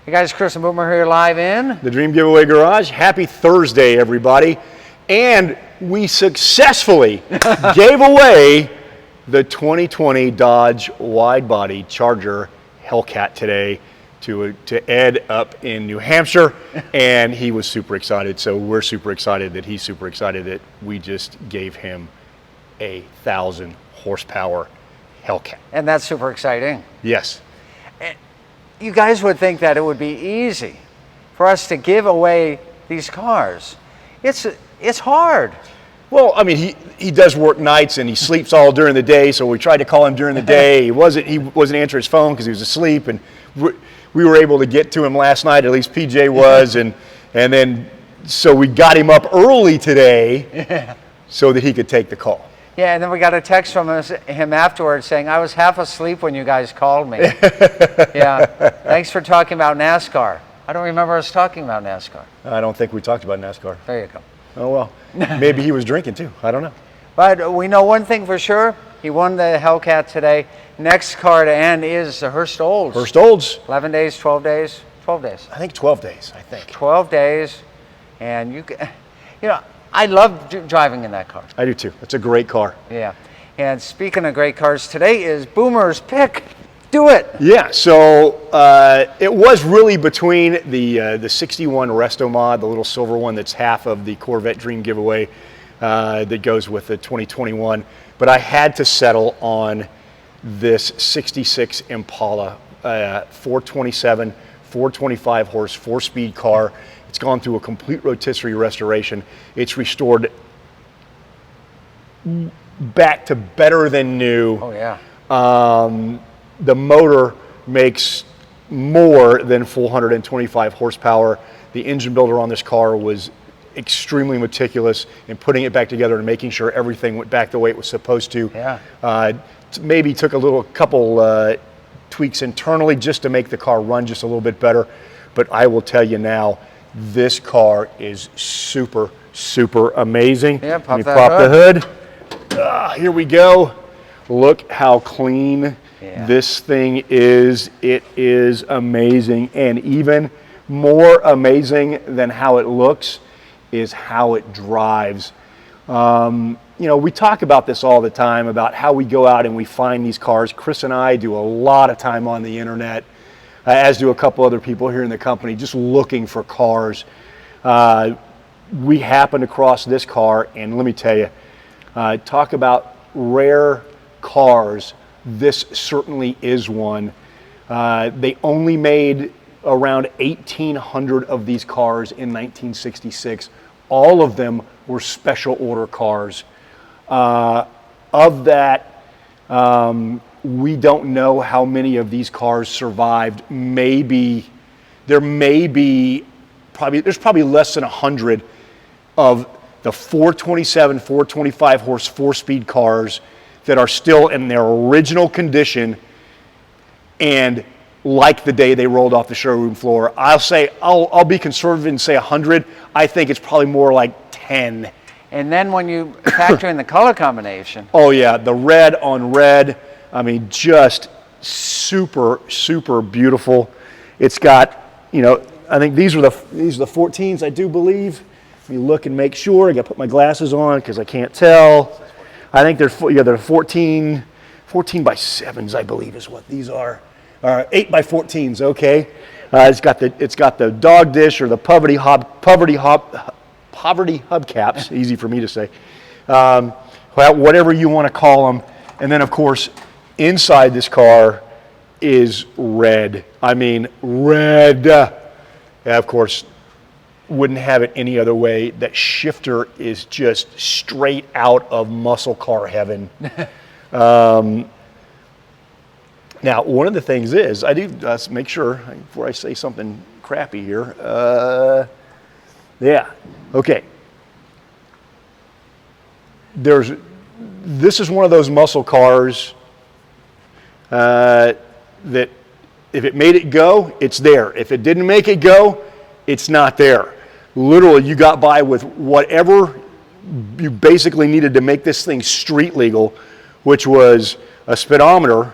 Hey guys, Chris and Boomer here live in the Dream Giveaway Garage. Happy Thursday, everybody. And we successfully gave away the 2020 Dodge Wide Body Charger Hellcat today to Ed up in New Hampshire, and he was super excited. So we're super excited that he's super excited that we just gave him a 1,000 horsepower Hellcat. and that's super exciting. Yes. You guys would think that it would be easy for us to give away these cars. It's hard. Well, I mean, he does work nights and he sleeps all during the day. So we tried to call him during the day. He wasn't answering his phone because he was asleep, and we were able to get to him last night. At least PJ was, and then so we got him up early today so that he could take the call. Yeah, and then we got a text from him afterwards saying, I was half asleep when you guys called me. Yeah, thanks for talking about NASCAR. I don't remember us talking about NASCAR. I don't think we talked about NASCAR. There you go. Oh, well, maybe he was drinking too. I don't know. But we know one thing for sure. He won the Hellcat today. Next car to end is the Hurst Olds. Hurst Olds. 11 days, 12 days? 12 days. I think 12 days, I think. 12 days. And you know, I love driving in that car. I do too. It's a great car. Yeah. And speaking of great cars, today is Boomer's pick. Do it. Yeah, so it was really between the 61 Resto Mod, the little silver one that's half of the Corvette Dream Giveaway that goes with the 2021. But I had to settle on this 66 Impala 427, 425 horse, 4-speed car. It's gone through a complete rotisserie restoration. It's restored back to better than new. Oh, yeah. The motor makes more than 425 horsepower. The engine builder on this car was extremely meticulous in putting it back together and making sure everything went back the way it was supposed to. Yeah. Maybe took a couple tweaks internally just to make the car run just a little bit better. But I will tell you now, this car is super, super amazing. Yeah, Let me pop the hood. Here we go. Look how clean this thing is. It is amazing. And even more amazing than how it looks is how it drives. You know, we talk about this all the time, about how we go out and we find these cars. Chris and I do a lot of time on the internet, as do a couple other people here in the company, just looking for cars. We happened across this car, and let me tell you, talk about rare cars. This certainly is one. They only made around 1,800 of these cars in 1966. All of them were special order cars. Of that, we don't know how many of these cars survived. There's probably less than 100 of the 427, 425 horse, 4-speed cars that are still in their original condition and like the day they rolled off the showroom floor. I'll be conservative and say 100. I think it's probably more like 10. And then when you factor in the color combination. Oh yeah, the red on red. I mean, just super, super beautiful. It's got, you know, I think these are the 14s, I do believe. Let me look and make sure. I got to put my glasses on because I can't tell. I think they're 14 by 7s, I believe, is what these are. 8 by 14s. Okay. It's got the dog dish or the poverty hubcaps. Easy for me to say. Well, whatever you want to call them. And then, of course, inside this car is red. I mean, red. Of course, wouldn't have it any other way. That shifter is just straight out of muscle car heaven. Now, one of the things is, I do make sure, before I say something crappy here, yeah, okay. This is one of those muscle cars that if it made it go, it's there. If it didn't make it go, it's not there. Literally, you got by with whatever you basically needed to make this thing street legal, which was a speedometer.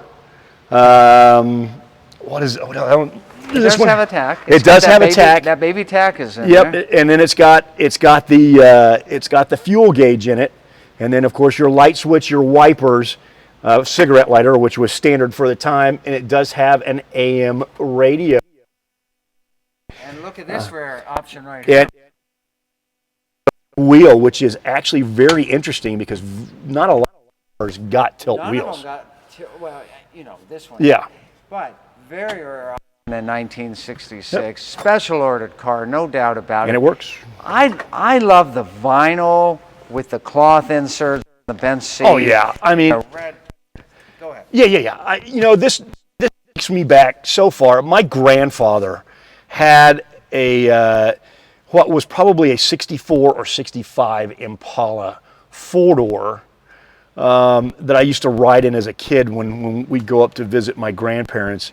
It does have a tack. It does have a tack. That baby tack is in Yep, there. and then it's got the fuel gauge in it, and then of course your light switch, your wipers, cigarette lighter, which was standard for the time, and it does have an AM radio. And look at this rare option right here. Wheel, which is actually very interesting because not a lot of cars got tilt None wheels. of them got, well, you know, this one. Yeah. But very rare option in 1966. Yep. Special ordered car, no doubt about it. And it works. I love the vinyl with the cloth inserts, the bench seat. Oh yeah, I mean. Red. Go ahead. Yeah. You know, this takes me back so far. My grandfather had a what was probably a 64 or 65 Impala 4-door that I used to ride in as a kid when we'd go up to visit my grandparents.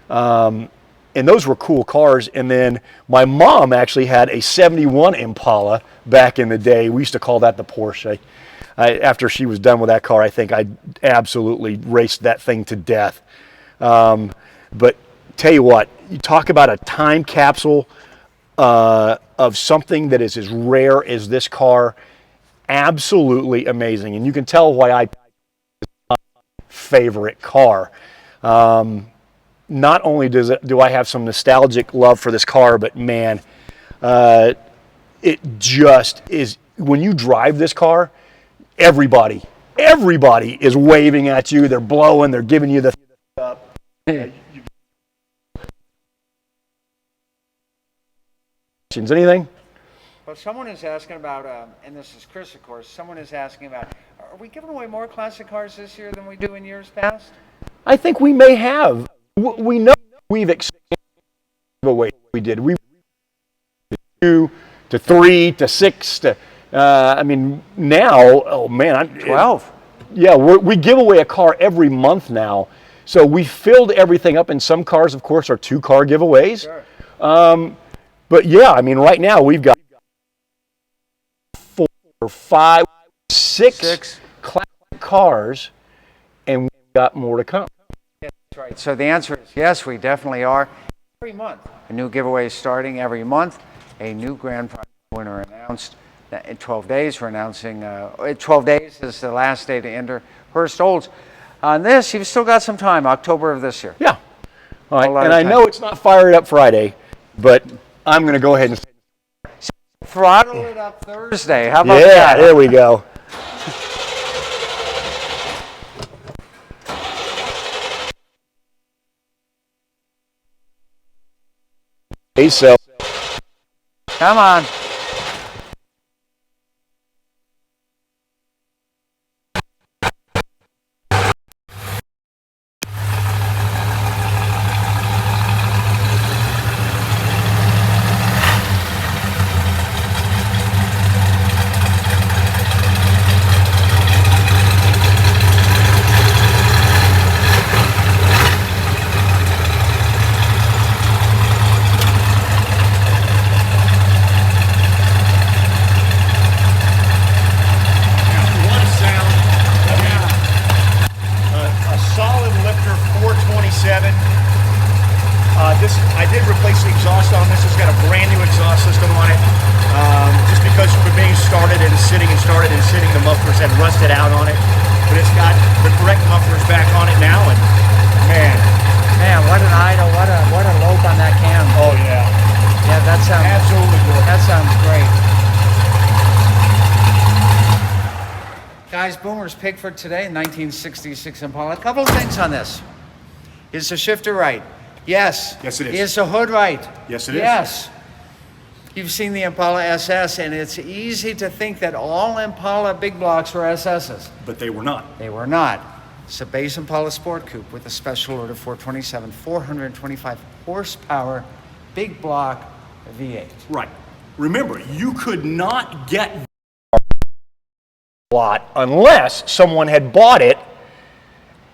And those were cool cars. And then my mom actually had a 71 Impala back in the day. We used to call that the Porsche. After she was done with that car, I think I absolutely raced that thing to death. But tell you what, you talk about a time capsule of something that is as rare as this car. Absolutely amazing. And you can tell why it's my favorite car. Not only do I have some nostalgic love for this car, but man, it just is, when you drive this car, everybody is waving at you. They're blowing, they're giving you the up. Anything? Well, someone is asking about, and this is Chris, of course, someone is asking about, are we giving away more classic cars this year than we do in years past? I think we may have. We know we've expanded the way we did. We 2 to 3 to 6 to, I mean, now, oh man. 12. Yeah, we give away a car every month now. So we filled everything up, and some cars, of course, are 2-car giveaways. Sure. But yeah, I mean, right now we've got 4, 5, 6 classic cars, and we've got more to come. Yeah, that's right. So the answer is yes, we definitely are. Every month, a new giveaway is starting every month. A new grand prize winner announced. In 12 days, we're announcing, 12 days is the last day to enter Hearst Olds. On this, you've still got some time, October of this year. Yeah. All right. And I know it's not Fire It Up Friday, but I'm going to go ahead and throttle it up Thursday. How about that? Yeah, there we go. Hey, so. Come on. I did replace the exhaust on this. It's got a brand new exhaust system on it. Just because for being started and sitting, the mufflers had rusted out on it. But it's got the correct mufflers back on it now, and man, what an idle, what a lope on that cam. Oh yeah. Yeah, that sounds absolutely good. That sounds great. Guys, Boomer's pick for today, 1966 Impala. A couple of things on this. Is the shifter right? Yes. Yes, it is. Is the hood right? Yes, it is. Yes. You've seen the Impala SS, and it's easy to think that all Impala big blocks were SSs. But they were not. They were not. It's a base Impala Sport Coupe with a special order 427, 425 horsepower, big block V8. Right. Remember, you could not get lot unless someone had bought it,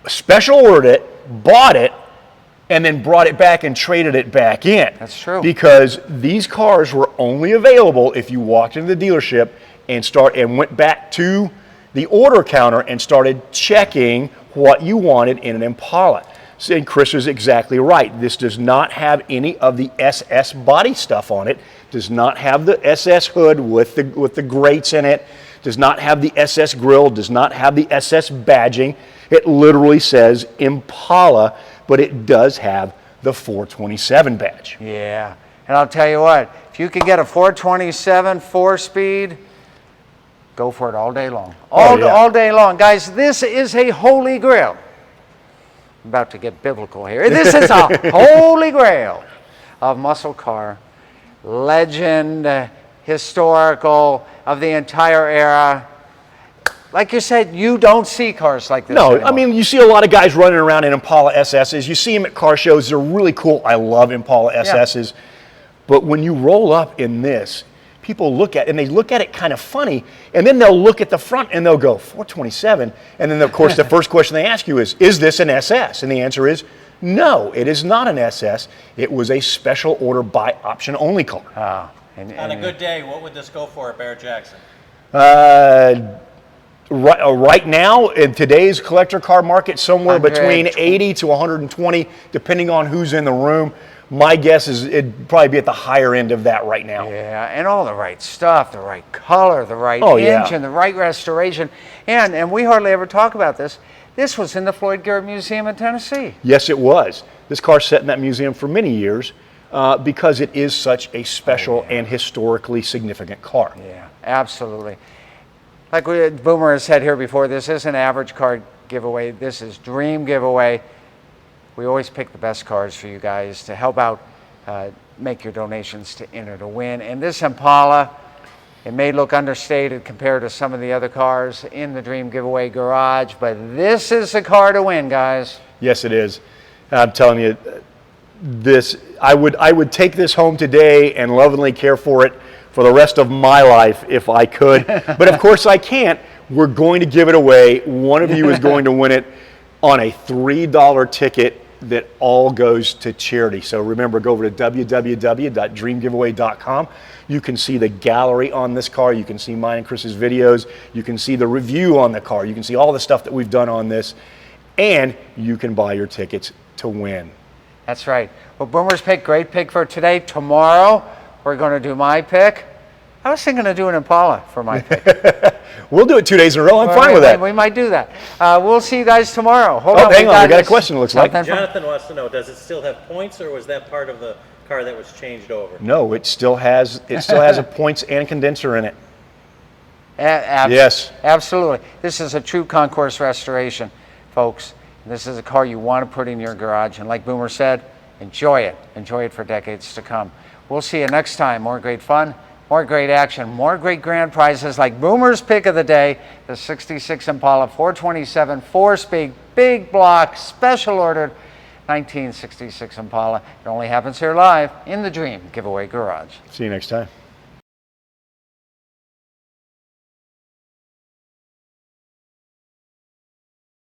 special ordered it, bought it, and then brought it back and traded it back in. That's true. Because these cars were only available if you walked into the dealership and went back to the order counter and started checking what you wanted in an Impala. And Chris is exactly right. This does not have any of the SS body stuff on it. Does not have the SS hood with the grates in it. Does not have the SS grill. Does not have the SS badging. It literally says Impala, but it does have the 427 badge. Yeah, and I'll tell you what, if you could get a 427 4-speed, go for it all day long. All day long. Guys, this is a holy grail. I'm about to get biblical here. This is a holy grail of muscle car, legend, historical, of the entire era. Like you said, you don't see cars like this anymore. I mean, you see a lot of guys running around in Impala SSs. You see them at car shows. They're really cool. I love Impala SSs. Yeah. But when you roll up in this, people look at it, and they look at it kind of funny, and then they'll look at the front and they'll go, 427? And then, of course, the first question they ask you is this an SS? And the answer is, no, it is not an SS. It was a special order by option only car. On a good day, what would this go for at Barrett Jackson? Right now, in today's collector car market, somewhere between 80 to 120, depending on who's in the room. My guess is it'd probably be at the higher end of that right now. Yeah, and all the right stuff, the right color, the right engine, the right restoration. And we hardly ever talk about this. This was in the Floyd Garrett Museum in Tennessee. Yes, it was. This car sat in that museum for many years because it is such a special and historically significant car. Yeah, absolutely. Like Boomer has said here before, this isn't average car giveaway. This is dream giveaway. We always pick the best cars for you guys to help out, make your donations to enter to win. And this Impala, it may look understated compared to some of the other cars in the Dream Giveaway garage, but this is the car to win, guys. Yes, it is. I'm telling you, I would take this home today and lovingly care for it for the rest of my life if I could. But of course I can't. We're going to give it away. One of you is going to win it on a $3 ticket that all goes to charity. So remember, go over to www.dreamgiveaway.com. You can see the gallery on this car. You can see mine and Chris's videos. You can see the review on the car. You can see all the stuff that we've done on this. And you can buy your tickets to win. That's right. Well, Boomer's pick, great pick for today. Tomorrow, we're going to do my pick. I was thinking of doing Impala for my pick. We'll do it 2 days in a row. I'm fine with that. We might do that. We'll see you guys tomorrow. Hold on. Hang on. We got a question, it looks like. Jonathan wants to know, does it still have points, or was that part of the car that was changed over? No, it still has a points and condenser in it. Yes. Absolutely. This is a true concourse restoration, folks. This is a car you want to put in your garage. And like Boomer said, enjoy it. Enjoy it for decades to come. We'll see you next time. More great fun, more great action, more great grand prizes like Boomer's pick of the day, the 66 Impala 427 4-speed, big block, special ordered 1966 Impala. It only happens here live in the Dream Giveaway Garage. See you next time.